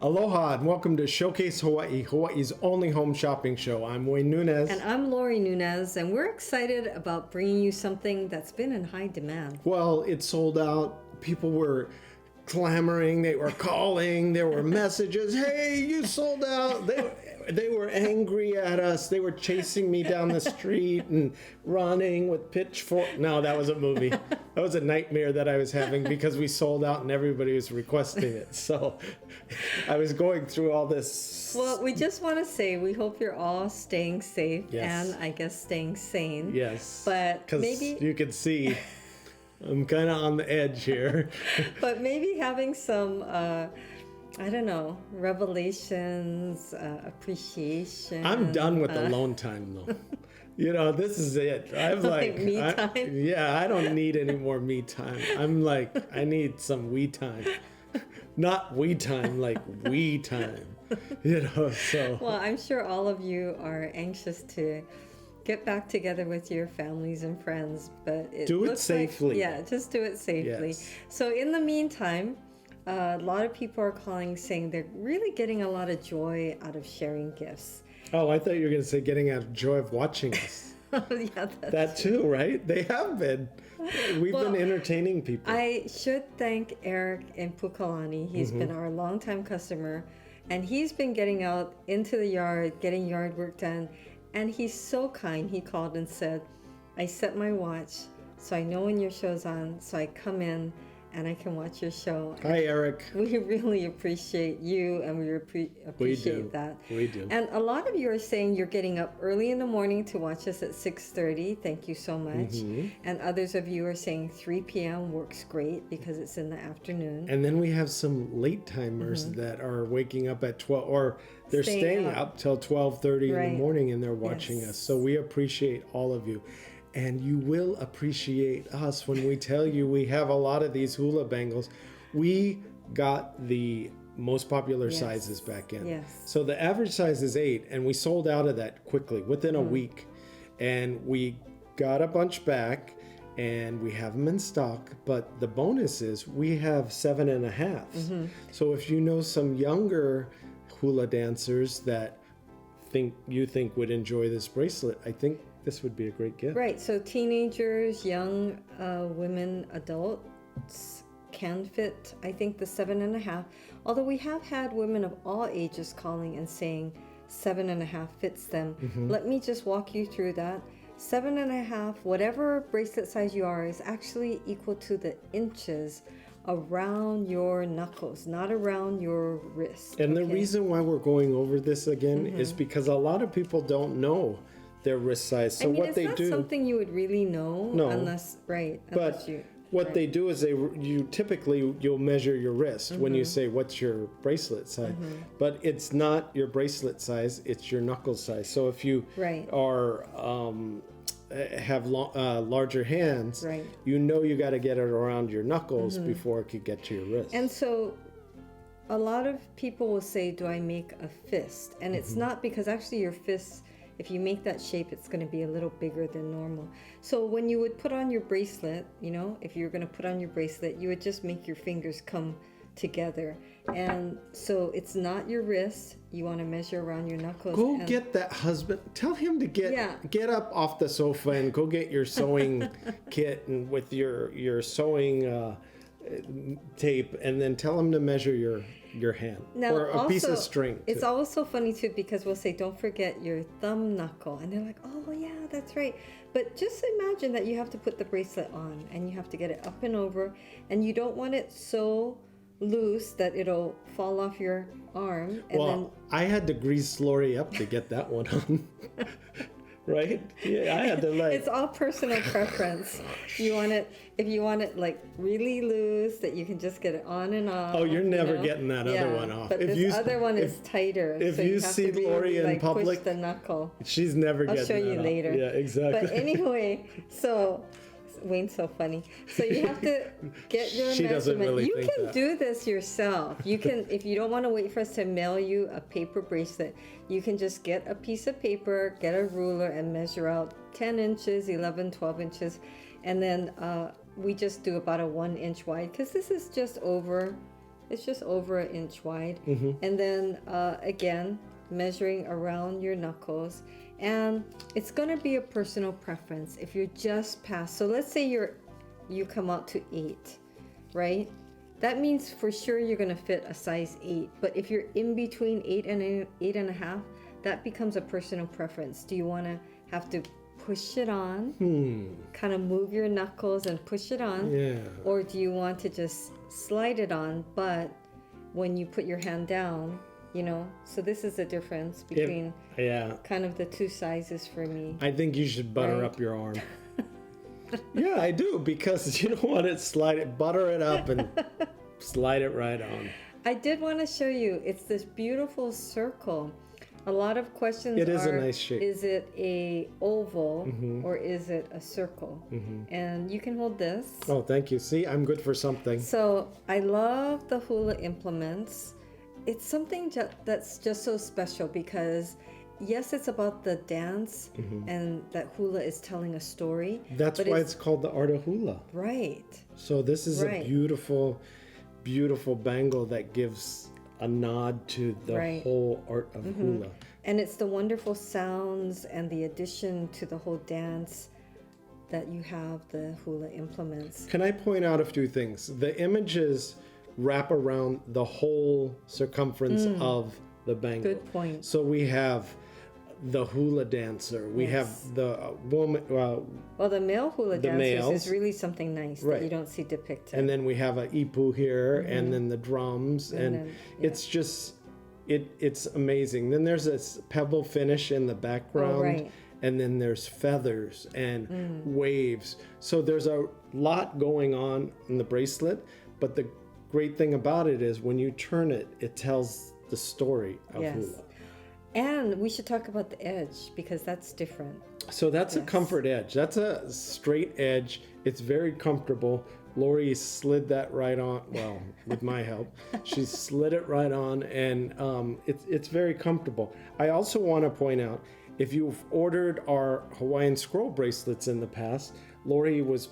Aloha and welcome to Showcase Hawaii, Hawaii's only home shopping show. I'm Wayne Nunez. And I'm Lori Nunez, and we're excited about bringing you something that's been in high demand. Well, it sold out. People were clamoring, they were calling, there were messages, hey, you sold out. They were angry at us. They were chasing me down the street and running with pitchforks. No, that was a movie. That was a nightmare that I was having because we sold out and everybody was requesting it. So I was going through all this. Well, we just want to say we hope you're all staying safe Yes. and I guess staying sane. Yes. But because maybe you can see I'm kind of on the edge here. But maybe having some I don't know, revelations, appreciation. I'm done with alone time, though. You know, this is it. I'm like me time? I don't need any more me time. I'm like, I need some we time. Not we time, like we time. You know, so. Well, I'm sure all of you are anxious to get back together with your families and friends, but do it safely. Just do it safely. Yes. So in the meantime, a lot of people are calling saying they're really getting a lot of joy out of sharing gifts. Oh, I thought you were going to say getting a joy of watching us. Yeah, that too, right? They have been. We've been entertaining people. I should thank Eric in Pukalani. He's been our longtime customer, and he's been getting out into the yard, getting yard work done. And he's so kind. He called and said, I set my watch so I know when your show's on, so I come in and I can watch your show. Hi, Eric. We really appreciate you, and we appreciate that. We do. And a lot of you are saying you're getting up early in the morning to watch us at 6:30. Thank you so much. And others of you are saying 3 p.m. works great because it's in the afternoon. And then we have some late timers that are waking up at 12, or they're staying up till 12:30 in the morning and they're watching us. So we appreciate all of you. And you will appreciate us when we tell you we have a lot of these hula bangles. We got the most popular sizes back in. Yes. So the average size is 8, and we sold out of that quickly, within a week. And we got a bunch back, and we have them in stock. But the bonus is we have 7.5s. So if you know some younger hula dancers that you think would enjoy this bracelet, I think this would be a great gift. Right, so teenagers, young women, adults can fit, I think, the 7.5. Although we have had women of all ages calling and saying 7.5 fits them. Let me just walk you through that. 7.5, whatever bracelet size you are, is actually equal to the inches around your knuckles, not around your wrist. And the reason why we're going over this again is because a lot of people don't know their wrist size. So what they do, it's not something you would really know unless what they do is you typically you'll measure your wrist when you say what's your bracelet size, but it's not your bracelet size, it's your knuckle size. So if you are have larger hands, you know you got to get it around your knuckles before it could get to your wrist. And so a lot of people will say, do I make a fist? And it's not, because actually your fist, if you make that shape, it's going to be a little bigger than normal. So when you would put on your bracelet, you know, if you're going to put on your bracelet, you would just make your fingers come together. And so it's not your wrist. You want to measure around your knuckles. Go get that husband. Tell him to get up off the sofa and go get your sewing kit and with your sewing tape, and then tell him to measure your hand or a piece of string. It's always so funny too, because we'll say, don't forget your thumb knuckle, and they're like, oh yeah, that's right. But just imagine that you have to put the bracelet on and you have to get it up and over, and you don't want it so loose that it'll fall off your arm. And I had to grease Lori up to get that one on. Right? Yeah, I had to It's all personal preference. If you want it like really loose, that you can just get it on and off. Oh, you're never getting that other one off. But this other one is tighter. If you see Lori in public, push the knuckle. She's never getting that I'll show you later. Yeah, exactly. But anyway, so Wayne's so funny. So you have to get your measurement. Doesn't really you think can that. do this yourself. You can, if you don't want to wait for us to mail you a paper bracelet, you can just get a piece of paper, get a ruler, and measure out 10 inches, 11, 12 inches. And then we just do about a 1 inch wide, because this is just over It's just over an inch wide. And then again, measuring around your knuckles. And it's going to be a personal preference. If you're just past, so let's say you come out to 8, right? That means for sure you're going to fit a size 8. But if you're in between 8 and 8.5, that becomes a personal preference. Do you want to have to push it on, kind of move your knuckles and push it on? Yeah. Or do you want to just slide it on, but when you put your hand down, you know? So this is the difference between kind of the two sizes for me. I think you should butter up your arm. Yeah, I do, because you don't want to butter it up and slide it right on. I did want to show you, it's this beautiful circle. A lot of questions It is a nice shape. Is it a oval or is it a circle? And you can hold this. Oh, thank you. See, I'm good for something. So I love the hula implements. It's something that's just so special because yes, it's about the dance and that hula is telling a story. That's why it's called the Art of Hula. Right. So this is a beautiful, beautiful bangle that gives a nod to the whole art of hula. And it's the wonderful sounds and the addition to the whole dance that you have the hula implements. Can I point out a few things? The images wrap around the whole circumference of the bangle. Good point. So we have the hula dancer. We have the woman. Well, the male hula dancers males. is really something nice that you don't see depicted. And then we have a ipu here, and then the drums, and then, it's just, it's amazing. Then there's this pebble finish in the background, and then there's feathers and waves. So there's a lot going on in the bracelet, but the great thing about it is when you turn it, it tells the story of hula. And we should talk about the edge because that's different. So that's a comfort edge. That's a straight edge. It's very comfortable. Lori slid that right on, well, with my help. She slid it right on, and it's very comfortable. I also want to point out, if you've ordered our Hawaiian scroll bracelets in the past, Lori was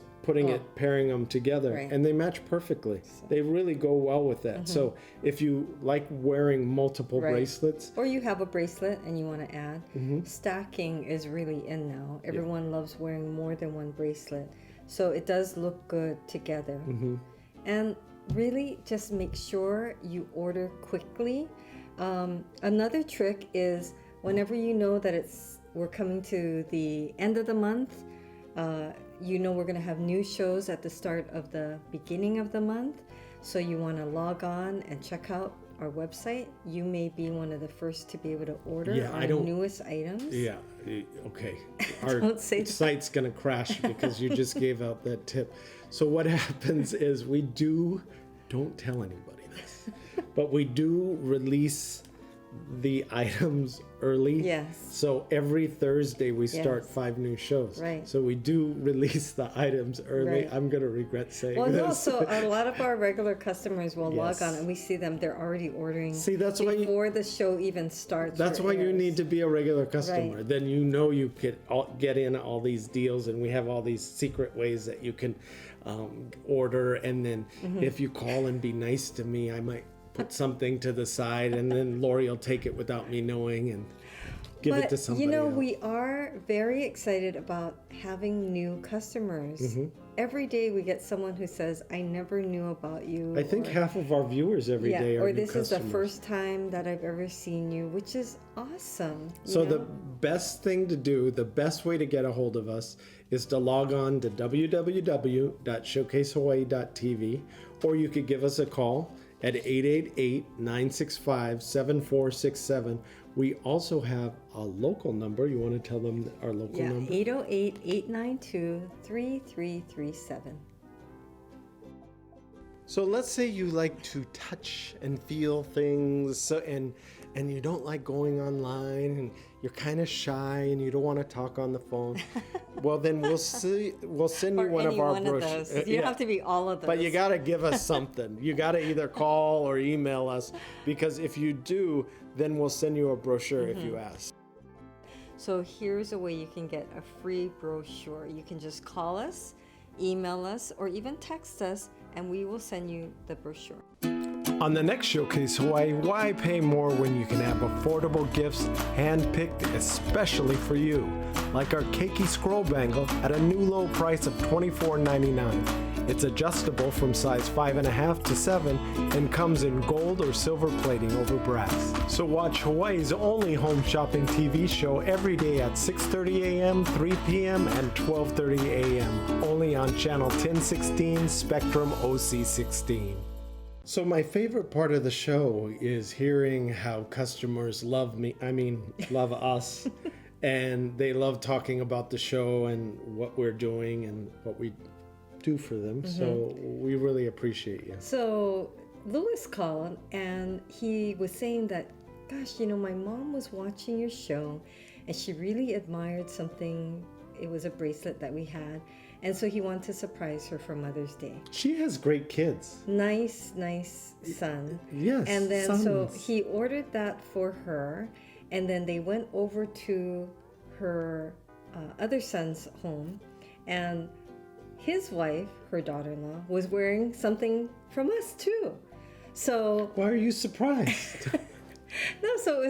pairing them together, and they match perfectly. They really go well with that. So if you like wearing multiple bracelets, or you have a bracelet and you want to add, stacking is really in now. Everyone loves wearing more than one bracelet, so it does look good together. And really just make sure you order quickly. Another trick is whenever you know that we're coming to the end of the month, you know we're going to have new shows at the start of the beginning of the month. So you want to log on and check out our website. You may be one of the first to be able to order our newest items. Yeah, okay. Our site's going to crash because you just gave out that tip. So what happens is don't tell anybody this, but we do release the items early. Yes. So every Thursday we start 5 new shows. Right. So we do release the items early. Right. I'm going to regret saying this. this. No, so a lot of our regular customers will log on and we see them. They're already ordering. See, that's why before the show even starts. That's why you need to be a regular customer. Right. Then you know you could get in all these deals, and we have all these secret ways that you can order. And then if you call and be nice to me, I might put something to the side, and then Lori will take it without me knowing and give it to somebody else. We are very excited about having new customers. Every day we get someone who says, I never knew about you. I think half of our viewers every day are or new this customers. is the first time that I've ever seen you, which is awesome. So the best thing to do, the best way to get a hold of us is to log on to www.showcasehawaii.tv, or you could give us a call at 888-965-7467. We also have a local number. You want to tell them our local number? 808-892-3337. So let's say you like to touch and feel things, and you don't like going online, and you're kind of shy and you don't want to talk on the phone. Well, then we'll send you one of our brochures. You don't have to be all of those. But you got to give us something. You got to either call or email us, because if you do, then we'll send you a brochure if you ask. So here's a way you can get a free brochure. You can just call us, email us, or even text us, and we will send you the brochure. On the next Showcase Hawaii, why pay more when you can have affordable gifts hand-picked especially for you? Like our Keiki Scroll Bangle at a new low price of $24.99. It's adjustable from size 5.5 to 7 and comes in gold or silver plating over brass. So watch Hawaii's only home shopping TV show every day at 6:30 a.m., 3 p.m., and 12:30 a.m. Only on channel 1016 Spectrum OC16. So my favorite part of the show is hearing how customers love us, and they love talking about the show and what we're doing and what we do for them. So we really appreciate you. So Louis called and he was saying that, gosh, my mom was watching your show and she really admired something. It was a bracelet that we had. And so he wanted to surprise her for Mother's Day. She has great kids. Nice son. Yes. And then sons. so he ordered that for her. And then they went over to her other son's home. And his wife, her daughter-in-law, was wearing something from us too. So why are you surprised? no, so it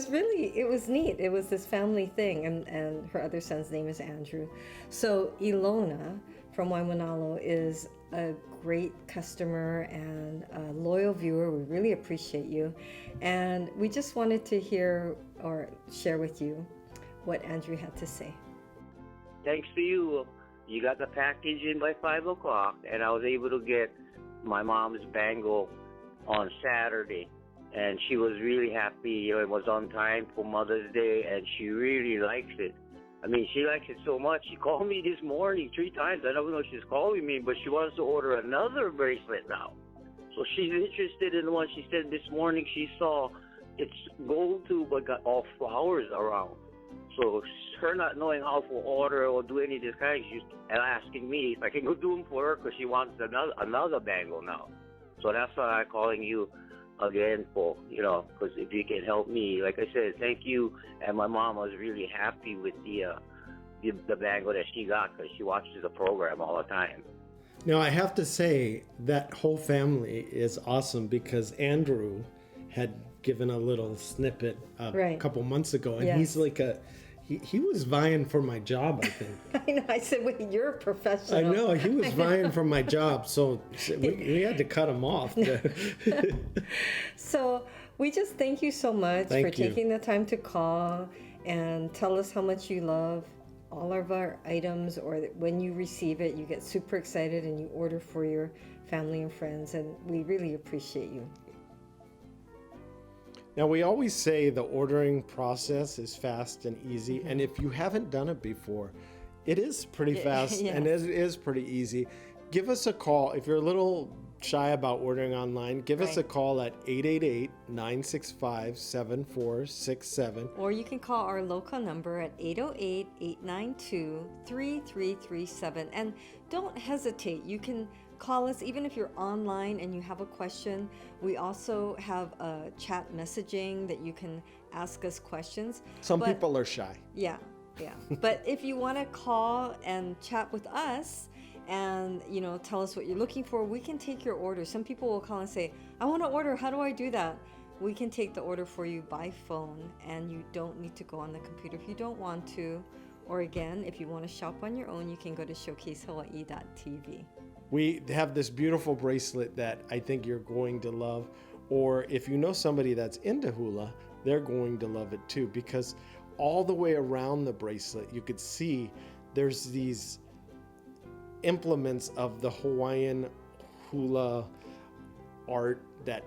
was neat. It was this family thing, and her other son's name is Andrew. So Ilona from Waimanalo is a great customer and a loyal viewer. We really appreciate you. And we just wanted to hear or share with you what Andrew had to say. Thanks to you, you got the package in by 5 o'clock, and I was able to get my mom's bangle on Saturday. And she was really happy. It was on time for Mother's Day, and she really likes it. I mean, she likes it so much. She called me this morning 3 times. I don't know if she's calling me, but she wants to order another bracelet now. So she's interested in the one she said this morning she saw. It's gold too, but got all flowers around. So her not knowing how to order or do any of this kind, she's asking me if I can go do them for her because she wants another bangle now. So that's why I'm calling you again for, because if you can help me, like I said, thank you. And my mom was really happy with the bangle that she got because she watches the program all the time. Now I have to say that whole family is awesome because Andrew had given a little snippet a couple months ago, and he's like he was vying for my job, I think. I know. I said, wait, you're a professional. I know. He was vying for my job, so we had to cut him off. So we just thank you so much for taking the time to call and tell us how much you love all of our items, or that when you receive it, you get super excited and you order for your family and friends, and we really appreciate you. Now, we always say the ordering process is fast and easy, and if you haven't done it before, it is pretty fast and it is pretty easy. Give us a call. If you're a little shy about ordering online, give us a call at 888-965-7467. Or you can call our local number at 808-892-3337. And don't hesitate. You can call us even if you're online and you have a question. We also have a chat messaging that you can ask us questions. Some people are shy. Yeah. But if you want to call and chat with us and tell us what you're looking for, we can take your order. Some people will call and say, I want to order, how do I do that? We can take the order for you by phone, and you don't need to go on the computer if you don't want to. Or again, if you want to shop on your own, you can go to showcasehawaii.tv. We have this beautiful bracelet that I think you're going to love, or if you know somebody that's into hula, they're going to love it too, because all the way around the bracelet you could see there's these implements of the Hawaiian hula art that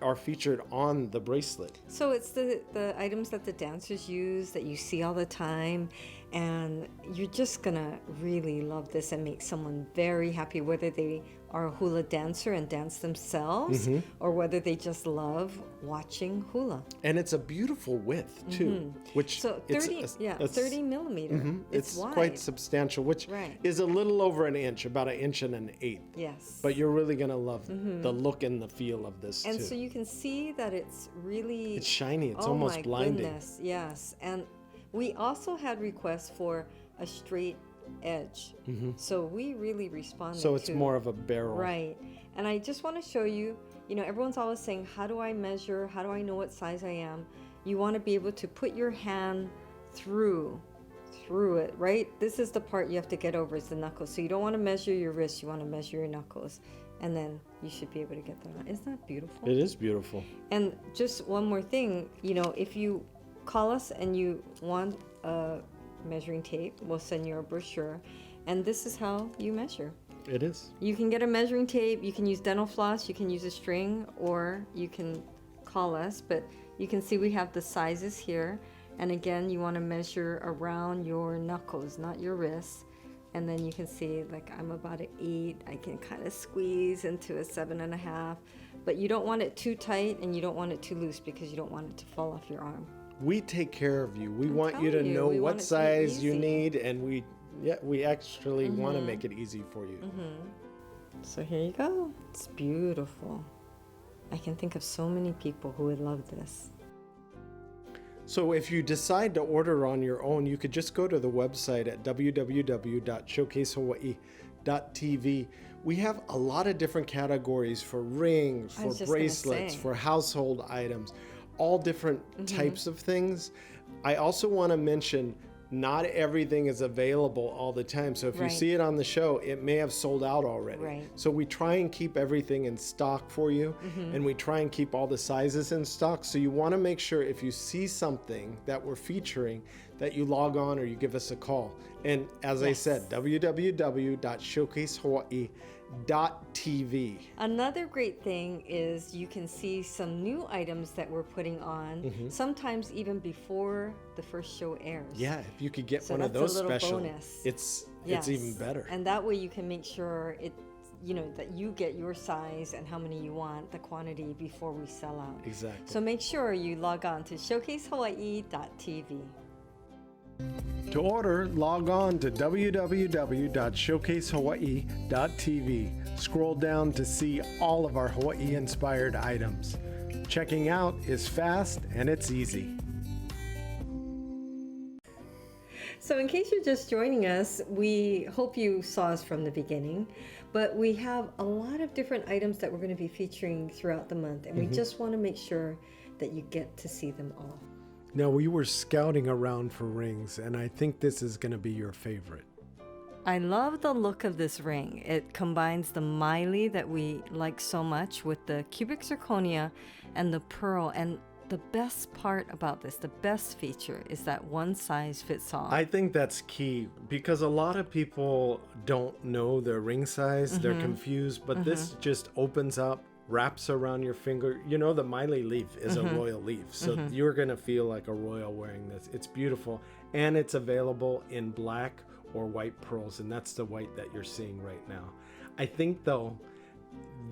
are featured on the bracelet. So it's the items that the dancers use that you see all the time, and you're just gonna really love this and make someone very happy, whether they are a hula dancer and dance themselves, or whether they just love watching hula. And it's a beautiful width too, which so 30 millimeter. It's wide. quite substantial, which is a little over an inch, about 1 1/8 inches. Yes. But you're really gonna love the look and the feel of this and too. So you can see that it's really it's shiny. It's almost blinding. Goodness, yes. And we also had requests for a straight edge. So we really responded. So it's more of a barrel. Right. And I just want to show you everyone's always saying, how do I measure? How do I know what size I am? You want to be able to put your hand through it, right? This is the part you have to get over, is the knuckles. So you don't want to measure your wrist, you want to measure your knuckles. And then you should be able to get that on. Isn't that beautiful? It is beautiful. And just one more thing, if you call us and you want a measuring tape, we'll send you a brochure. And this is how you measure. It is. You can get a measuring tape, you can use dental floss, you can use a string, or you can call us. But you can see we have the sizes here. And again, you want to measure around your knuckles, not your wrists. And then you can see, like, I'm about an 8. I can kind of squeeze into a 7.5. But you don't want it too tight and you don't want it too loose, because you don't want it to fall off your arm. We take care of you. We want you to know what size you need, and we actually want to make it easy for you. So here you go. It's beautiful. I can think of so many people who would love this. So if you decide to order on your own, you could just go to the website at www.showcasehawaii.tv. We have a lot of different categories for rings, for bracelets, for household items, all different types of things. I also want to mention, not everything is available all the time. So if you see it on the show, it may have sold out already. Right. So we try and keep everything in stock for you, and we try and keep all the sizes in stock. So you want to make sure, if you see something that we're featuring, that you log on or you give us a call. And as I said, www.showcasehawaii.tv. Another great thing is you can see some new items that we're putting on, sometimes even before the first show airs. Yeah, if you could get So one of that's those a little special, bonus. it's Yes. even better. And that way you can make sure that you get your size and how many you want, the quantity, before we sell out. Exactly. So make sure you log on to showcasehawaii.tv. To order, log on to www.showcasehawaii.tv. Scroll down to see all of our Hawaii-inspired items. Checking out is fast and it's easy. So in case you're just joining us, we hope you saw us from the beginning, but we have a lot of different items that we're going to be featuring throughout the month, and we just want to make sure that you get to see them all. Now, we were scouting around for rings, and I think this is going to be your favorite. I love the look of this ring. It combines the Miley that we like so much with the cubic zirconia and the pearl. And the best part about this, the best feature, is that one size fits all. I think that's key, because a lot of people don't know their ring size. They're confused, but this just opens up, wraps around your finger. You know, the Miley leaf is a royal leaf, so you're going to feel like a royal wearing this. It's beautiful, and it's available in black or white pearls, and that's the white that you're seeing right now. I think, though,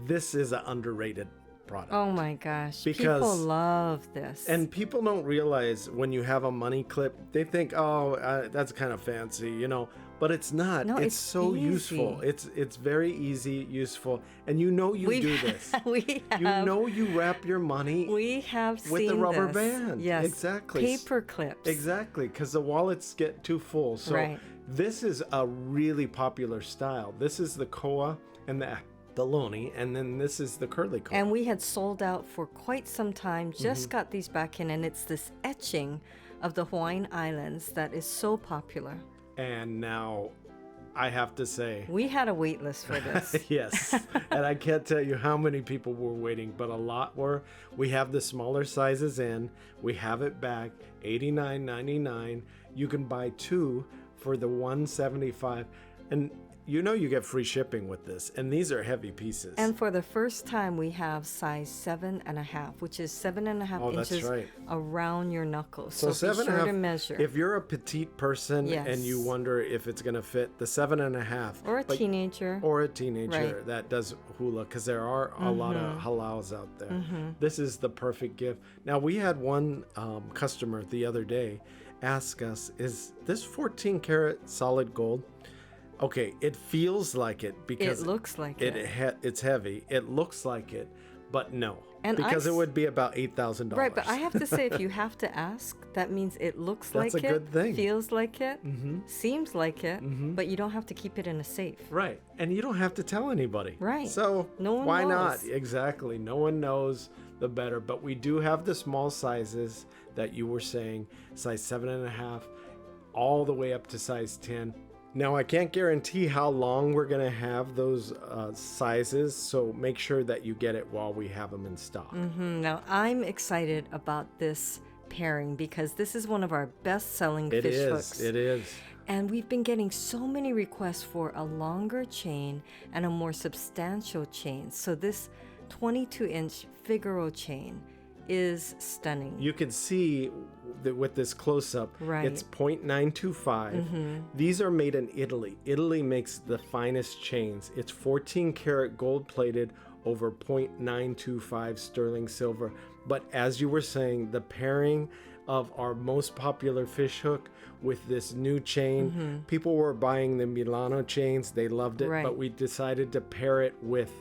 this is an underrated product. Oh my gosh, because people love this. And people don't realize, when you have a money clip, they think, that's kind of fancy, but it's not. No, it's so easy. useful. It's very easy, useful, and you do this. We have. You wrap your money. We have with seen the rubber this. band. Yes, exactly. Paper clips. Exactly, because the wallets get too full. So this is a really popular style. This is the koa and the loni, and then this is the curly koa. And we had sold out for quite some time. Just got these back in, and it's this etching of the Hawaiian Islands that is so popular. And now, I have to say, we had a wait list for this. Yes, and I can't tell you how many people were waiting, but a lot were. We have the smaller sizes in. We have it back, $89.99. You can buy 2 for the $175, and you get free shipping with this, and these are heavy pieces. And for the first time, we have size 7.5, which is 7.5 inches around your knuckles. So be sure to measure. If you're a petite person and you wonder if it's going to fit, the 7.5. Or a teenager. That does hula, because there are a lot of halaus out there. This is the perfect gift. Now, we had one customer the other day ask us, is this 14 karat solid gold? Okay, it feels like it because it looks like it's heavy. It looks like it, but no. And because it would be about $8,000. Right, but I have to say, if you have to ask, that means it looks That's like a it, good thing. feels like it, Mm-hmm. seems like it, but you don't have to keep it in a safe. Right. And you don't have to tell anybody. Right. So No one why knows. not? Exactly. No one knows, the better. But we do have the small sizes that you were saying, size 7.5, all the way up to size 10. Now, I can't guarantee how long we're going to have those sizes, so make sure that you get it while we have them in stock. Now, I'm excited about this pairing because this is one of our best-selling It fish is. hooks. It is. And we've been getting so many requests for a longer chain and a more substantial chain. So this 22-inch Figaro chain is stunning. You can see that with this close-up, Right. it's 0.925. These are made in Italy. Italy makes the finest chains. It's 14 karat gold-plated over 0.925 sterling silver. But as you were saying, the pairing of our most popular fish hook with this new chain, people were buying the Milano chains. They loved it, Right. but we decided to pair it with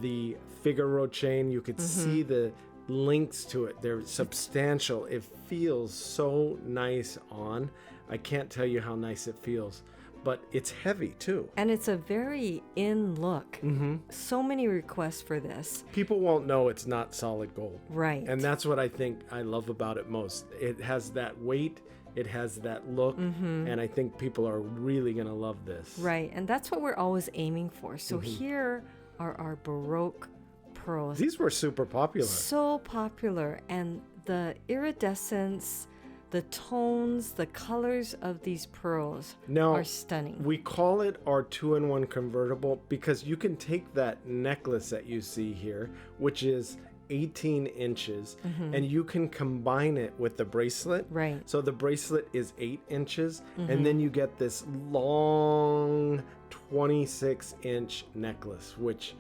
the Figaro chain. You could see the links to it. They're substantial. It feels so nice on. I can't tell you how nice it feels, but it's heavy too. And it's a very in look. So many requests for this. People won't know it's not solid gold. Right. And that's what I think I love about it most. It has that weight, it has that look, and I think people are really going to love this. Right. And that's what we're always aiming for. So here are our Baroque pearls. These were super popular. So popular. And the iridescence, the tones, the colors of these pearls Now, are stunning. we call it our 2-in-1 convertible because you can take that necklace that you see here, which is 18 inches, and you can combine it with the bracelet. Right. So the bracelet is 8 inches, and then you get this long 26-inch necklace, which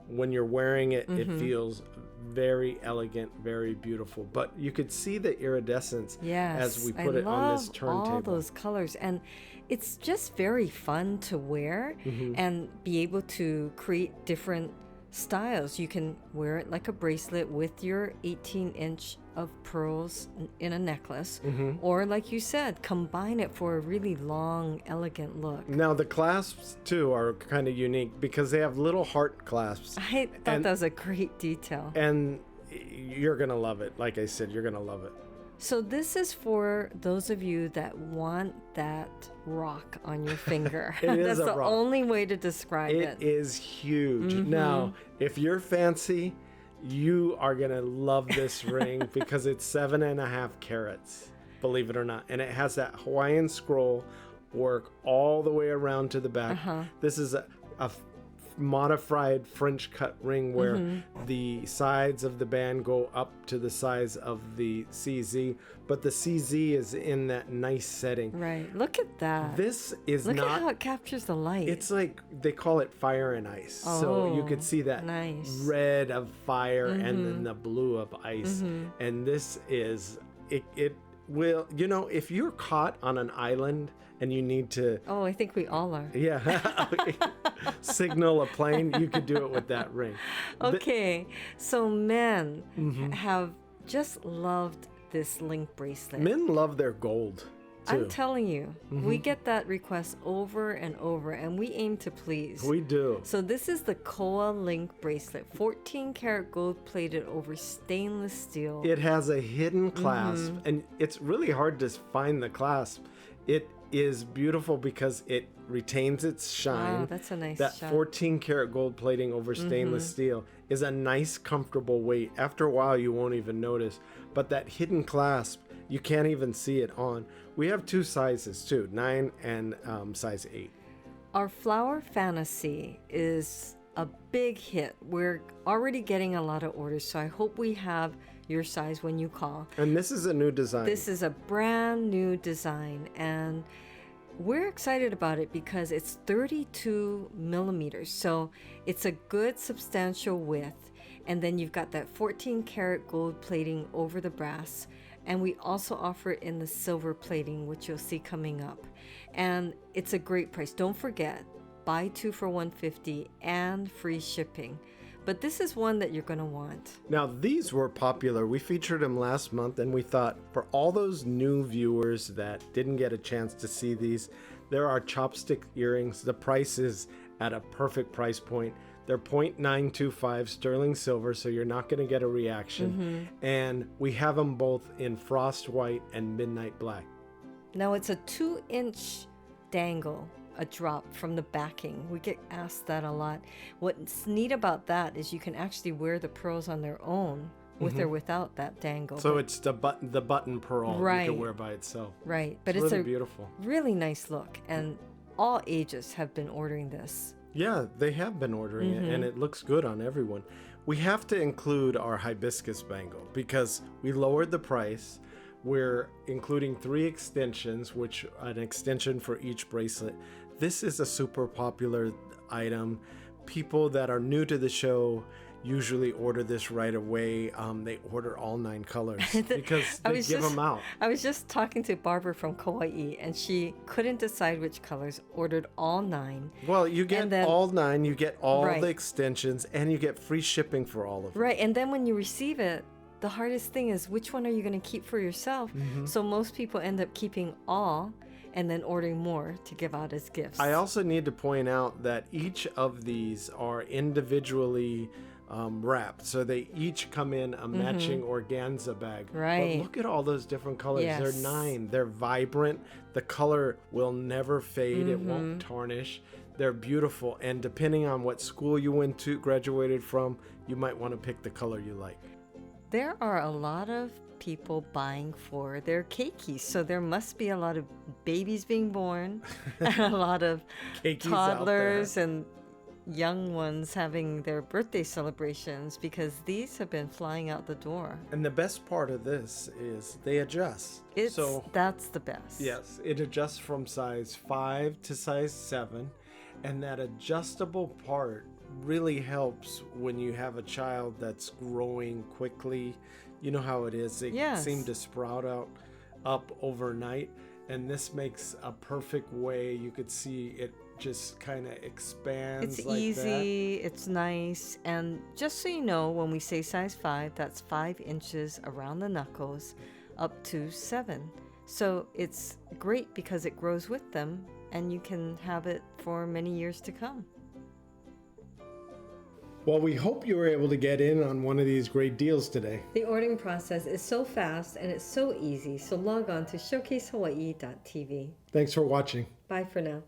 when you're wearing it, it feels very elegant, very beautiful. But you could see the iridescence Yes, as we put it on this turntable. all those colors, and it's just very fun to wear and be able to create different styles. You can wear it like a bracelet with your 18-inch of pearls in a necklace, or like you said, combine it for a really long, elegant look. Now the clasps too are kind of unique because they have little heart clasps, I thought that was a great detail. and you're gonna love it. Like I said, you're gonna love it. So this is for those of you that want that rock on your finger. It is That's a the rock. only way to describe It is huge. Now, if you're fancy, you are gonna love this ring because it's 7.5 carats, believe it or not, and it has that Hawaiian scroll work all the way around to the back. This is a modified French cut ring where the sides of the band go up to the size of the CZ, but the CZ is in that nice setting. Right. Look at that. This is Look not. at how it captures the light. It's like they call it fire and ice. So you could see that nice. red of fire and then the blue of ice. And this is it will, if you're caught on an island and you need to Oh, I think we all are. signal a plane, you could do it with that ring. Okay. So men have just loved this link bracelet. Men love their gold too. I'm telling you, we get that request over and over, and we aim to please. We do. So this is the Koa link bracelet, 14 karat gold plated over stainless steel. It has a hidden clasp, and it's really hard to find the clasp. It is beautiful because it retains its shine. Wow, that's a nice That shot. 14 karat gold plating over stainless steel is a nice, comfortable weight. After a while, you won't even notice. But that hidden clasp, you can't even see it on. We have 2 sizes too, 9 and size 8. Our Flower Fantasy is a big hit. We're already getting a lot of orders, so I hope we have your size when you call. And this is a new design. This is a brand new design, and we're excited about it because it's 32 millimeters, so it's a good substantial width. And then you've got that 14 karat gold plating over the brass, and we also offer it in the silver plating, which you'll see coming up. And it's a great price. Don't forget, buy 2 for $150 and free shipping. But this is one that you're going to want. Now, these were popular. We featured them last month, and we thought for all those new viewers that didn't get a chance to see these, there are chopstick earrings. The price is at a perfect price point. They're 0.925 sterling silver, so you're not going to get a reaction. And we have them both in frost white and midnight black. Now it's a 2-inch dangle, a drop from the backing. We get asked that a lot. What's neat about that is you can actually wear the pearls on their own with or without that dangle. So it's the button pearl Right. you can wear by itself. Right, but It's it's really a beautiful. really nice look, and all ages have been ordering this. Yeah, they have been ordering it, and it looks good on everyone. We have to include our hibiscus bangle because we lowered the price. We're including 3 extensions, which an extension for each bracelet. This is a super popular item. People that are new to the show usually order this right away. They order all 9 colors because they give them out. I was just talking to Barbara from Kauai, and she couldn't decide which colors, ordered all 9. Well, you get all 9, you get all Right. the extensions, and you get free shipping for all of them. Right, and then when you receive it, the hardest thing is which one are you going to keep for yourself? So most people end up keeping all and then ordering more to give out as gifts. I also need to point out that each of these are individually wrapped, so they each come in a matching organza bag. Right. But look at all those different colors. Yes. They're 9. They're vibrant. The color will never fade. It won't tarnish. They're beautiful, and depending on what school you went to, graduated from, you might want to pick the color you like. There are a lot of people buying for their keikis, so there must be a lot of babies being born and a lot of Keikis toddlers and young ones having their birthday celebrations, because these have been flying out the door. And the best part of this is they adjust. That's the best. Yes, it adjusts from size 5 to size 7, and that adjustable part really helps when you have a child that's growing quickly. You know how it is. They seem to sprout up overnight, and this makes a perfect way. You could see it just kind of expands. It's like easy, it's nice, and just so you know, when we say size 5, that's 5 inches around the knuckles up to 7. So it's great because it grows with them, and you can have it for many years to come. Well, we hope you were able to get in on one of these great deals today. The ordering process is so fast and it's so easy, so log on to showcasehawaii.tv. Thanks for watching. Bye for now.